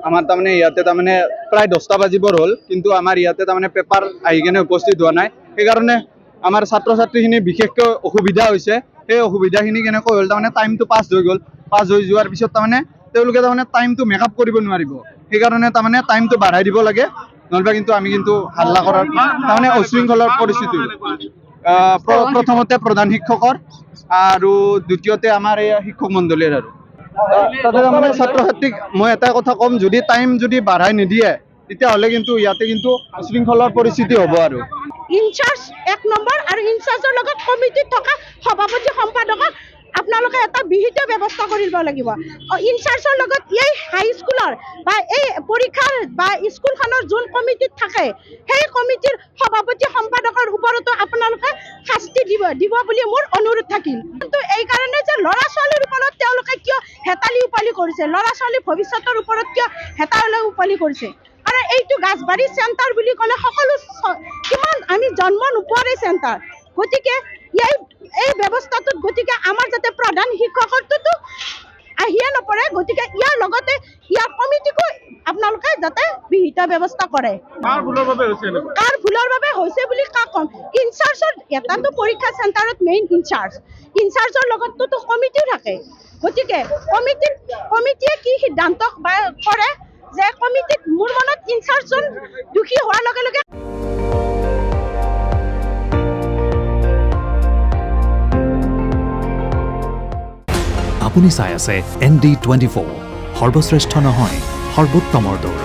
আমাৰ তাৰমানে ইয়াতে তাৰমানে প্ৰায় 10টা বাজিবৰ হল কিন্তু আমাৰ ইয়াতে তাৰমানে পেপাৰ আহি কেনে উপস্থিত হোৱা নাই সেই কারণে আমার ছাত্র ছাত্রীখিনি বিশেষকৈ অসুবিধা হৈছে সেই অসুবিধাখিনি কেনেকৈ হল তারমানে টাইমটো পাস হৈ গল পাস হৈ যোৱাৰ পিছত তাৰমানে তেওঁলোকে তাৰমানে টাইমটো মেকআপ কৰিব নোৱাৰিব সেই কাৰণে তাৰমানে টাইমটো বাঢ়াই দিব লাগে নহলে কিন্তু আমি কিন্তু হাল্লা কৰাৰ তাৰমানে অশৃংখলাৰ পৰিস্থিতি প্ৰথমতে প্ৰধান শিক্ষকৰ আৰু দ্বিতীয়তে আমাৰ এই শিক্ষক মণ্ডলীৰ আৰু তাতে মানে ছাত্ৰ ছাত্ৰীক মই এটা কথা কম যদি টাইম যদি বাঢ়াই নিদিয়ে তেতিয়াহ'লে কিন্তু ইয়াতে কিন্তু শৃংখলাৰ পৰিস্থিতি হ'ব আৰু ইনচাৰ্জ 1 নম্বৰ আৰু ইনচাৰ্জৰ লগত কমিটিত থকা সভাপতি সম্পাদকক আপোনালোকে এটা বিহিত ব্যৱস্থা কৰিব লাগিব ইনচাৰ্জৰ লগত এই হাই স্কুলৰ বা এই পৰীক্ষাৰ বা স্কুলখনৰ যোন কমিটিত থাকে সেই কমিটিৰ সভাপতি সম্পাদকৰ ওপৰতো আপোনালোকে শাস্তি দিব বুলি মোৰ অনুৰোধ থাকিল কিন্তু এই কাৰণে যে ল'ৰা ছোৱালীৰ ওপৰত তেওঁলোকে কিয় হেতালি উপালি কৰিছে ল'ৰা ছোৱালী ভৱিষ্যতৰ ওপৰত কিয় হেতালি উপালি কৰিছে আৰু এইটো গাছবাৰী চেণ্টাৰ বুলি ক'লে সকলো কিমান আমি জন্ম নোপোৱাৰে চেণ্টাৰ গতিকে এই ব্যৱস্থাটোত গতিকে আমাৰ যাতে প্ৰধান শিক্ষকৰটোতো আহিয়ে নপৰে গতিকে ইয়াৰ লগতে ইয়াৰ কমিটিকো আপোনালোকে যাতে বিহিত ব্যৱস্থা কৰে কাৰ ভুলৰ বাবে হৈছে বুলি কাক কম ইনচাৰ্জৰ এটাতো পৰীক্ষা চেণ্টাৰত মেইন ইনচাৰ্জৰ লগততো কমিটিও থাকে গতিকে কমিটিয়ে কি সিদ্ধান্ত কৰে যে কমিটিত মোৰ মনত ইনচাৰ্জজন দুখী হোৱাৰ লগে লগে আপুনি চাই আছে ND24 সৰ্বশ্ৰেষ্ঠ নহয় সৰ্বোত্তমৰ দৌৰ